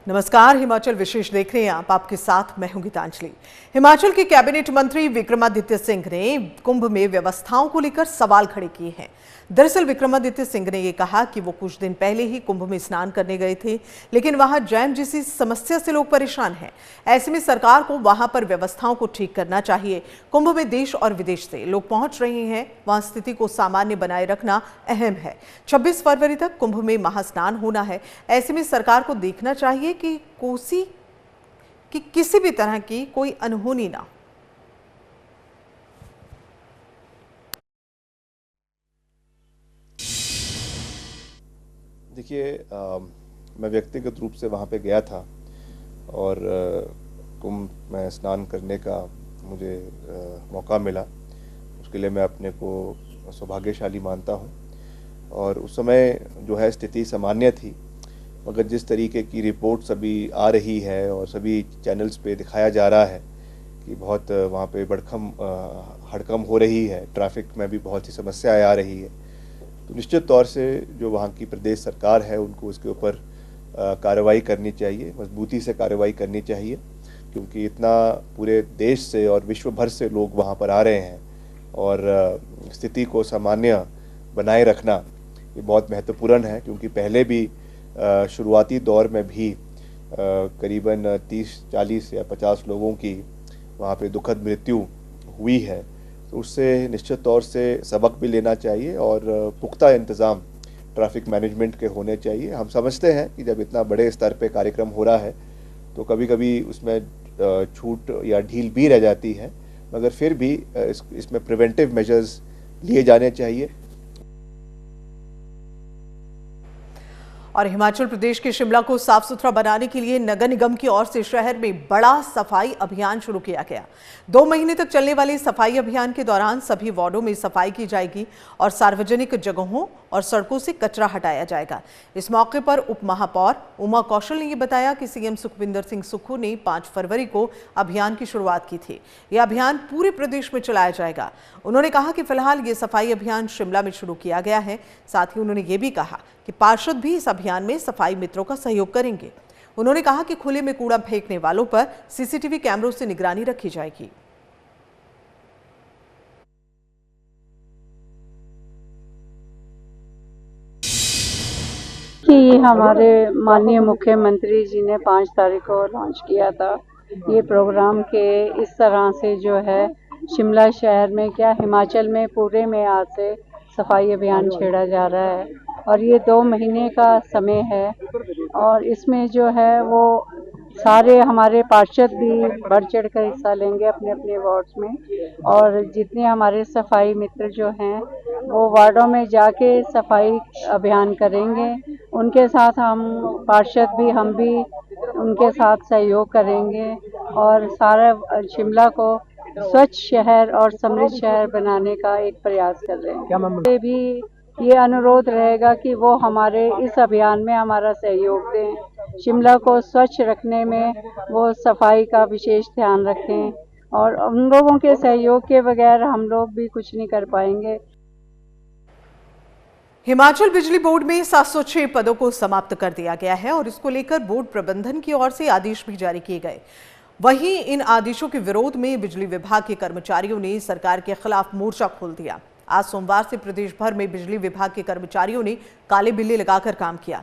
नमस्कार, हिमाचल विशेष देख रहे हैं आप। आपके साथ मैं हूं गीतांजलि। हिमाचल के कैबिनेट मंत्री विक्रमादित्य सिंह ने कुंभ में व्यवस्थाओं को लेकर सवाल खड़े किए हैं। दरअसल विक्रमादित्य सिंह ने ये कहा कि वो कुछ दिन पहले ही कुंभ में स्नान करने गए थे, लेकिन वहां जैम जैसी समस्या से लोग परेशान हैं। ऐसे में सरकार को वहां पर व्यवस्थाओं को ठीक करना चाहिए। कुंभ में देश और विदेश से लोग पहुंच रहे हैं, वहां स्थिति को सामान्य बनाए रखना अहम है। 26 फरवरी तक कुंभ में महास्नान होना है। ऐसे में सरकार को देखना चाहिए कि किसी भी तरह की कोई अनहोनी ना। देखिए, मैं व्यक्तिगत रूप से वहाँ पे गया था और कुंभ में स्नान करने का मुझे मौका मिला। उसके लिए मैं अपने को सौभाग्यशाली मानता हूँ। और उस समय जो है स्थिति सामान्य थी, मगर जिस तरीके की रिपोर्ट्स अभी आ रही है और सभी चैनल्स पे दिखाया जा रहा है कि बहुत वहाँ पे हड़कंप हो रही है, ट्रैफिक में भी बहुत सी समस्याएं आ रही है, तो निश्चित तौर से जो वहाँ की प्रदेश सरकार है उनको इसके ऊपर कार्रवाई करनी चाहिए, मजबूती से कार्रवाई करनी चाहिए, क्योंकि इतना पूरे देश से और विश्व भर से लोग वहाँ पर आ रहे हैं और स्थिति को सामान्य बनाए रखना ये बहुत महत्वपूर्ण है। क्योंकि पहले भी शुरुआती दौर में भी करीबन 30, 40 या 50 लोगों की वहाँ पे दुखद मृत्यु हुई है। तो उससे निश्चित तौर से सबक भी लेना चाहिए और पुख्ता इंतज़ाम ट्रैफिक मैनेजमेंट के होने चाहिए। हम समझते हैं कि जब इतना बड़े स्तर पे कार्यक्रम हो रहा है तो कभी कभी उसमें छूट या ढील भी रह जाती है, मगर फिर भी इसमें प्रिवेंटिव मेजर्स लिए जाने चाहिए। और हिमाचल प्रदेश के शिमला को साफ सुथरा बनाने के लिए नगर निगम की ओर से शहर में बड़ा सफाई अभियान शुरू किया गया। 2 महीने तक चलने वाले सफाई अभियान के दौरान सभी वार्डों में सफाई की जाएगी और सार्वजनिक जगहों और सड़कों से कचरा हटाया जाएगा। इस मौके पर उप महापौर उमा कौशल ने यह बताया कि सीएम सुखविंदर सिंह सुक्खू ने 5 फरवरी को अभियान की शुरुआत की थी। यह अभियान पूरे प्रदेश में चलाया जाएगा। उन्होंने कहा कि फिलहाल ये सफाई अभियान शिमला में शुरू किया गया है। साथ ही उन्होंने ये भी कहा कि पार्षद भी इस अभियान में सफाई मित्रों का सहयोग करेंगे। उन्होंने कहा कि खुले में कूड़ा फेंकने वालों पर सीसीटीवी कैमरों से निगरानी रखी जाएगी। कि हमारे माननीय मुख्यमंत्री जी ने 5 तारीख को लॉन्च किया था ये प्रोग्राम के इस तरह से जो है शिमला शहर में क्या हिमाचल में पूरे में आज से सफाई अभियान छेड़ा जा रहा है और ये 2 महीने का समय है। और इसमें जो है वो सारे हमारे पार्षद भी बढ़ चढ़ कर हिस्सा लेंगे अपने अपने वार्ड्स में, और जितने हमारे सफाई मित्र जो हैं वो वार्डों में जाके सफाई अभियान करेंगे। उनके साथ हम पार्षद भी हम भी उनके साथ सहयोग करेंगे और सारा शिमला को स्वच्छ शहर और समृद्ध शहर बनाने का एक प्रयास कर रहे हैं। भी ये अनुरोध रहेगा कि वो हमारे इस अभियान में हमारा सहयोग दें, शिमला को स्वच्छ रखने में वो सफाई का विशेष ध्यान रखें, और उन लोगों के सहयोग के बगैर हम लोग भी कुछ नहीं कर पाएंगे। हिमाचल बिजली बोर्ड में 706 पदों को समाप्त कर दिया गया है और इसको लेकर बोर्ड प्रबंधन की ओर से आदेश भी जारी किए गए। वहीं इन आदेशों के विरोध में बिजली विभाग के कर्मचारियों ने सरकार के खिलाफ मोर्चा खोल दिया। आज सोमवार से प्रदेश भर में बिजली विभाग के कर्मचारियों ने काले बिल्ले लगाकर काम किया।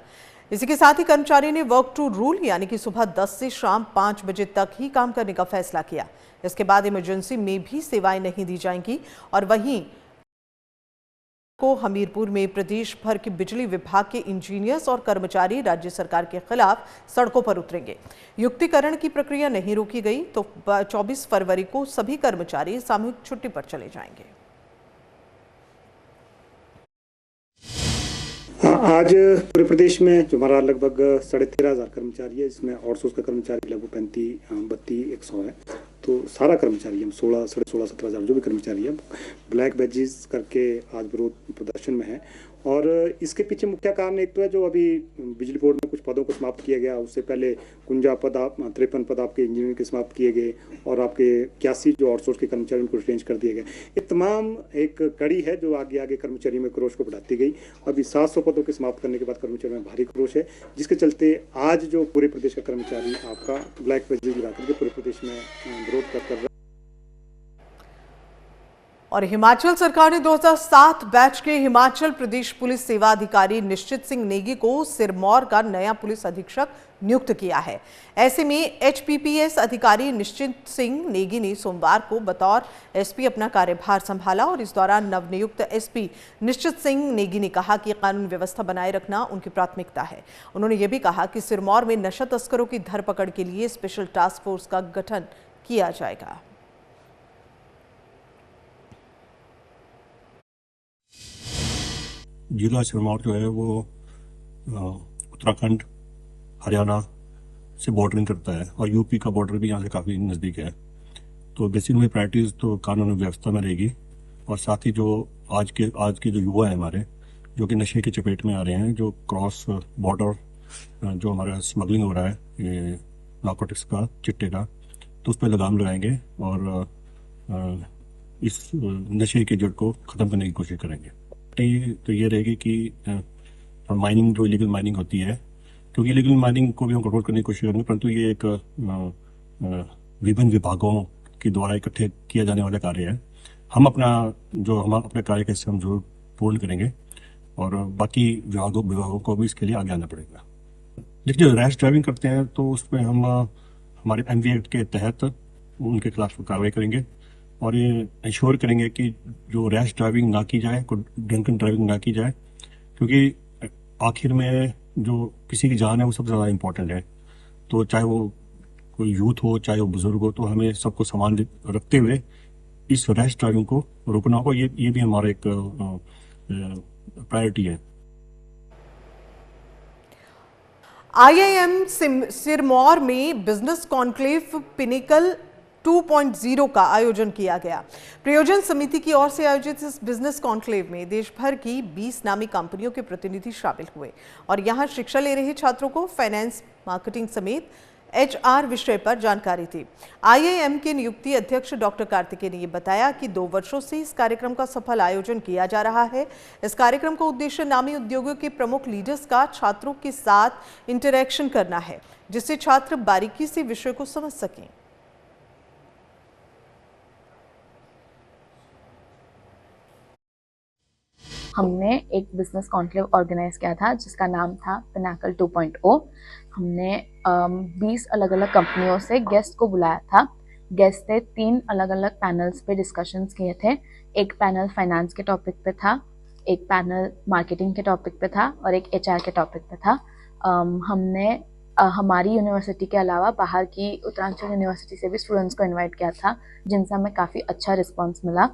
इसी के साथ ही कर्मचारियों ने वर्क टू रूल यानी कि सुबह 10 से शाम 5 बजे तक ही काम करने का फैसला किया। इसके बाद इमरजेंसी में भी सेवाएं नहीं दी जाएंगी। और वहीं को हमीरपुर में प्रदेश भर के बिजली विभाग के इंजीनियर्स और कर्मचारी राज्य सरकार के खिलाफ सड़कों पर उतरेंगे। युक्तिकरण की प्रक्रिया नहीं रोकी गई तो 24 फरवरी को सभी कर्मचारी सामूहिक छुट्टी पर चले जाएंगे। आज पूरे प्रदेश में जो हमारा लगभग 13,500 कर्मचारी है, इसमें आउटसोर्स का कर्मचारी लगभग 32,100 है। तो सारा कर्मचारी हम 16, 17,500 जो भी कर्मचारी है ब्लैक बैजेस करके आज विरोध प्रदर्शन में है। और इसके पीछे मुख्य कारण एक तो है जो अभी बिजली बोर्ड में कुछ पदों को समाप्त किया गया, उससे पहले 53 पद आपके इंजीनियरिंग के समाप्त किए गए और आपके 81 जो आउटसोर्स के कर्मचारी उनको रिटेंच कर दिए गए। ये तमाम एक कड़ी है जो आगे आगे कर्मचारियों में क्रोश को बढ़ाती गई। अभी 700 पदों के समाप्त करने के बाद कर्मचारियों में भारी क्रोश है, जिसके चलते आज जो पूरे प्रदेश का कर्मचारी आपका ब्लैक पेजेस लगा करके पूरे प्रदेश में विरोध कर रहा है। और हिमाचल सरकार ने 2007 बैच के हिमाचल प्रदेश पुलिस सेवा अधिकारी निश्चित सिंह नेगी को सिरमौर का नया पुलिस अधीक्षक नियुक्त किया है। ऐसे में एचपीपीएस अधिकारी निश्चित सिंह नेगी ने सोमवार को बतौर एसपी अपना कार्यभार संभाला और इस दौरान नवनियुक्त एसपी निश्चित सिंह नेगी ने कहा कि कानून व्यवस्था बनाए रखना उनकी प्राथमिकता है। उन्होंने ये भी कहा कि सिरमौर में नशा तस्करों की धरपकड़ के लिए स्पेशल टास्क फोर्स का गठन किया जाएगा। जिला सिरमौर जो है वो उत्तराखंड हरियाणा से बॉर्डरिंग करता है और यूपी का बॉर्डर भी यहाँ से काफ़ी नज़दीक है। तो बेसिक में प्रायोरिटीज़ तो कानून व्यवस्था में रहेगी और साथ ही जो आज के जो युवा हैं हमारे जो कि नशे की चपेट में आ रहे हैं, जो क्रॉस बॉर्डर जो हमारा स्मगलिंग हो रहा है ये नारकोटिक्स का चिट्टे का, तो उस पर लगाम लगाएंगे और इस नशे की जड़ को ख़त्म करने की कोशिश करेंगे। तो ये रहेगी कि माइनिंग जो इलीगल माइनिंग होती है, क्योंकि इलीगल माइनिंग को भी हम कंट्रोल करने की कोशिश करेंगे, परंतु ये एक विभिन्न विभागों के द्वारा इकट्ठे किया जाने वाला कार्य है। हम अपने कार्य का हिस्सा हम जरूर पूर्ण करेंगे और बाकी विभागों को भी इसके लिए आगे आना पड़ेगा। देखिए, जो रैश ड्राइविंग करते हैं तो उसमें हम हमारे MV एक्ट के तहत उनके खिलाफ कार्रवाई करेंगे और ये इंश्योर करेंगे कि जो रैश ड्राइविंग ना की जाए, ड्रंकन ड्राइविंग ना की जाए, क्योंकि आखिर में जो किसी की जान है वो सबसे ज़्यादा इम्पोर्टेंट है। तो चाहे वो कोई यूथ हो, चाहे वो बुजुर्ग हो, तो हमें सबको समान रखते हुए इस रैश ड्राइविंग को रोकना होगा। ये भी हमारा एक प्रायोरिटी है। IIM सिरमौर में बिजनेस कॉन्क्लेव पिनेकल 2.0 का आयोजन किया गया। प्रयोजन समिति की ओर से आयोजित इस बिजनेस कॉन्क्लेव में देश भर की 20 नामी कंपनियों के प्रतिनिधि शामिल हुए और यहां शिक्षा ले रहे छात्रों को फाइनेंस, मार्केटिंग समेत HR विषय पर जानकारी दी। IIM के नियुक्ति अध्यक्ष डॉक्टर कार्तिकेय ने बताया कि 2 वर्षों से इस कार्यक्रम का सफल आयोजन किया जा रहा है। इस कार्यक्रम का उद्देश्य नामी उद्योगों के प्रमुख लीडर्स का छात्रों के साथ इंटरैक्शन करना है, जिससे छात्र बारीकी से विषय को समझ सकें। हमने एक बिजनेस कॉन्क्लेव ऑर्गेनाइज किया था जिसका नाम था पिनाकल 2.0। हमने 20 अलग अलग कंपनियों से गेस्ट को बुलाया था। गेस्ट ने 3 अलग अलग पैनल्स पे डिस्कशंस किए थे। एक पैनल फाइनेंस के टॉपिक पे था, एक पैनल मार्केटिंग के टॉपिक पे था और एक HR के टॉपिक पे था। हमने हमारी यूनिवर्सिटी के अलावा बाहर की उत्तरांचल यूनिवर्सिटी से भी स्टूडेंट्स को इन्वाइट किया था, जिनसे हमें काफ़ी अच्छा रिस्पॉन्स मिला।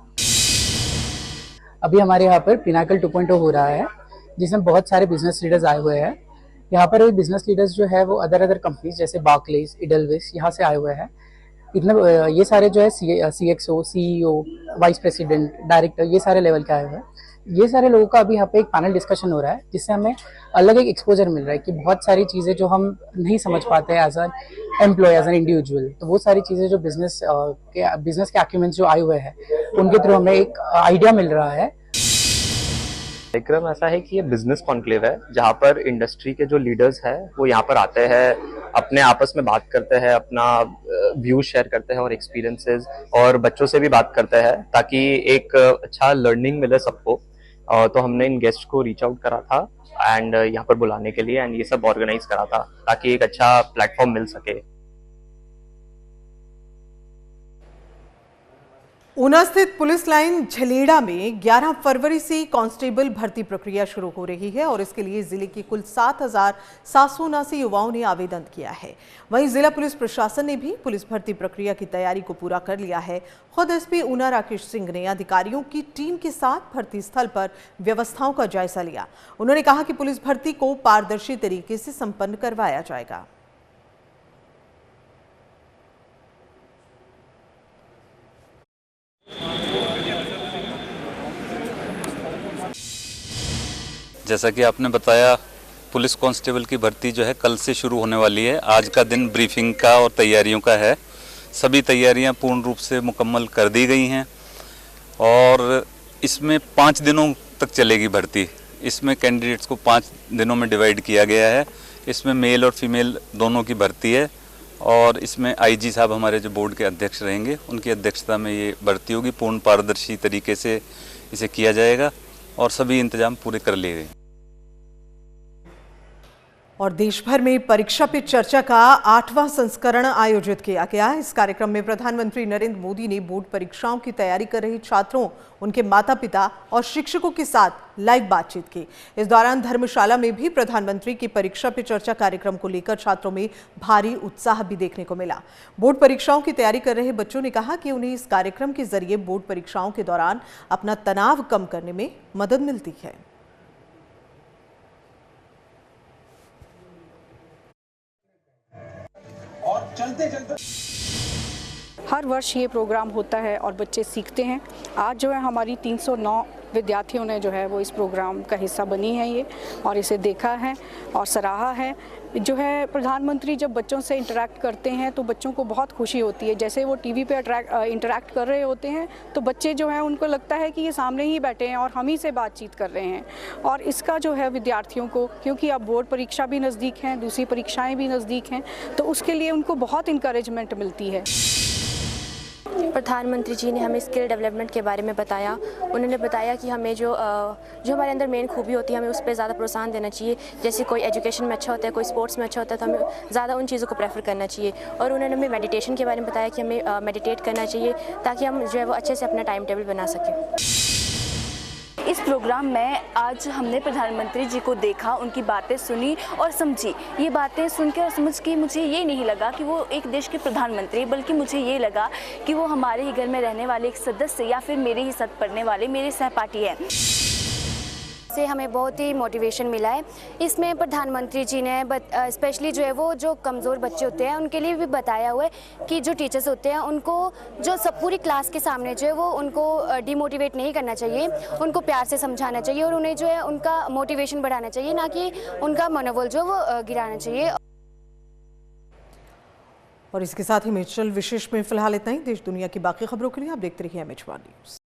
अभी हमारे यहाँ पर पिनाकल 2.0 हो रहा है, जिसमें बहुत सारे बिजनेस लीडर्स आए हुए हैं। यहाँ पर बिजनेस लीडर्स जो है वो अदर कंपनीज जैसे बार्कलेज, इडलविस यहाँ से आए हुए हैं। इतने ये सारे जो है CXO, CEO, vice president, director, ये सारे लेवल के आए हुए हैं। ये सारे लोगों का अभी यहाँ पे एक पैनल डिस्कशन हो रहा है, जिससे हमें अलग एक एक्सपोजर मिल रहा है कि बहुत सारी चीज़ें जो हम नहीं समझ पाते हैं as an employee, as an individual, तो वो सारी चीज़ें जो बिजनेस के एक्यूमेंट्स जो आए हुए हैं उनके थ्रू हमें एक आइडिया मिल रहा है। कार्यक्रम ऐसा है कि ये बिजनेस कॉन्क्लेव है जहाँ पर इंडस्ट्री के जो लीडर्स हैं वो यहाँ पर आते हैं, अपने आपस में बात करते हैं, अपना व्यूज शेयर करते हैं और एक्सपीरियंसेस, और बच्चों से भी बात करते हैं ताकि एक अच्छा लर्निंग मिले सबको। तो हमने इन गेस्ट को रीच आउट करा था एंड यहाँ पर बुलाने के लिए, एंड ये सब ऑर्गेनाइज करा था ताकि एक अच्छा प्लेटफॉर्म मिल सके। ऊना स्थित पुलिस लाइन झलेड़ा में 11 फरवरी से कांस्टेबल भर्ती प्रक्रिया शुरू हो रही है और इसके लिए जिले के कुल 7,779 युवाओं ने आवेदन किया है। वहीं जिला पुलिस प्रशासन ने भी पुलिस भर्ती प्रक्रिया की तैयारी को पूरा कर लिया है। खुद SP ऊना राकेश सिंह ने अधिकारियों की टीम के साथ भर्ती स्थल पर व्यवस्थाओं का जायजा लिया। उन्होंने कहा कि पुलिस भर्ती को पारदर्शी तरीके से संपन्न करवाया जाएगा। जैसा कि आपने बताया, पुलिस कांस्टेबल की भर्ती जो है कल से शुरू होने वाली है। आज का दिन ब्रीफिंग का और तैयारियों का है। सभी तैयारियां पूर्ण रूप से मुकम्मल कर दी गई हैं और इसमें 5 दिनों तक चलेगी भर्ती। इसमें कैंडिडेट्स को 5 दिनों में डिवाइड किया गया है। इसमें मेल और फीमेल दोनों की भर्ती है और इसमें आईजी साहब हमारे जो बोर्ड के अध्यक्ष रहेंगे, उनकी अध्यक्षता में ये भर्ती होगी। पूर्ण पारदर्शी तरीके से इसे किया जाएगा और सभी इंतजाम पूरे कर लिए गए। और देश भर में परीक्षा पे चर्चा का 8वां संस्करण आयोजित किया गया। इस कार्यक्रम में प्रधानमंत्री नरेंद्र मोदी ने बोर्ड परीक्षाओं की तैयारी कर रहे छात्रों, उनके माता पिता और शिक्षकों के साथ लाइव बातचीत की। इस दौरान धर्मशाला में भी प्रधानमंत्री की परीक्षा पे चर्चा कार्यक्रम को लेकर छात्रों में भारी उत्साह भी देखने को मिला। बोर्ड परीक्षाओं की तैयारी कर रहे बच्चों ने कहा कि उन्हें इस कार्यक्रम के जरिए बोर्ड परीक्षाओं के दौरान अपना तनाव कम करने में मदद मिलती है। हर वर्ष ये प्रोग्राम होता है और बच्चे सीखते हैं। आज जो है हमारी 309 विद्यार्थियों ने जो है वो इस प्रोग्राम का हिस्सा बनी है ये, और इसे देखा है और सराहा है। जो है प्रधानमंत्री जब बच्चों से इंटरेक्ट करते हैं तो बच्चों को बहुत खुशी होती है। जैसे वो टीवी पे इंटरेक्ट कर रहे होते हैं तो बच्चे जो हैं उनको लगता है कि ये सामने ही बैठे हैं और हम ही से बातचीत कर रहे हैं। और इसका जो है विद्यार्थियों को, क्योंकि अब बोर्ड परीक्षा भी नज़दीक हैं, दूसरी परीक्षाएँ भी नज़दीक हैं, तो उसके लिए उनको बहुत इंकरेजमेंट मिलती है। प्रधानमंत्री जी ने हमें स्किल डेवलपमेंट के बारे में बताया। उन्होंने बताया कि हमें जो हमारे अंदर मेन खूबी होती है, हमें उस पर ज़्यादा प्रोत्साहन देना चाहिए। जैसे कोई एजुकेशन में अच्छा होता है, कोई स्पोर्ट्स में अच्छा होता है, तो हमें ज़्यादा उन चीज़ों को प्रेफर करना चाहिए। और उन्होंने हमें मेडिटेशन के बारे में बताया कि हमें मेडिटेट करना चाहिए ताकि हम जो है वो अच्छे से अपना टाइम टेबल बना सकें। इस प्रोग्राम में आज हमने प्रधानमंत्री जी को देखा, उनकी बातें सुनी और समझी। ये बातें सुनकर और समझ के मुझे ये नहीं लगा कि वो एक देश के प्रधानमंत्री, बल्कि मुझे ये लगा कि वो हमारे ही घर में रहने वाले एक सदस्य या फिर मेरे ही साथ पढ़ने वाले मेरे सहपाठी हैं। से हमें बहुत ही मोटिवेशन मिला है। इसमें प्रधानमंत्री जी ने स्पेशली जो है वो जो कमज़ोर बच्चे होते हैं उनके लिए भी बताया हुआ है कि जो टीचर्स होते हैं उनको जो सब पूरी क्लास के सामने जो है वो उनको डिमोटिवेट नहीं करना चाहिए, उनको प्यार से समझाना चाहिए और उन्हें जो है उनका मोटिवेशन बढ़ाना चाहिए, ना कि उनका मनोबल जो वो गिराना चाहिए। और इसके साथ ही मेचल विशेष में फिलहाल इतना ही। देश दुनिया की बाकी खबरों के लिए आप देखते रहिए एमएच1 न्यूज़।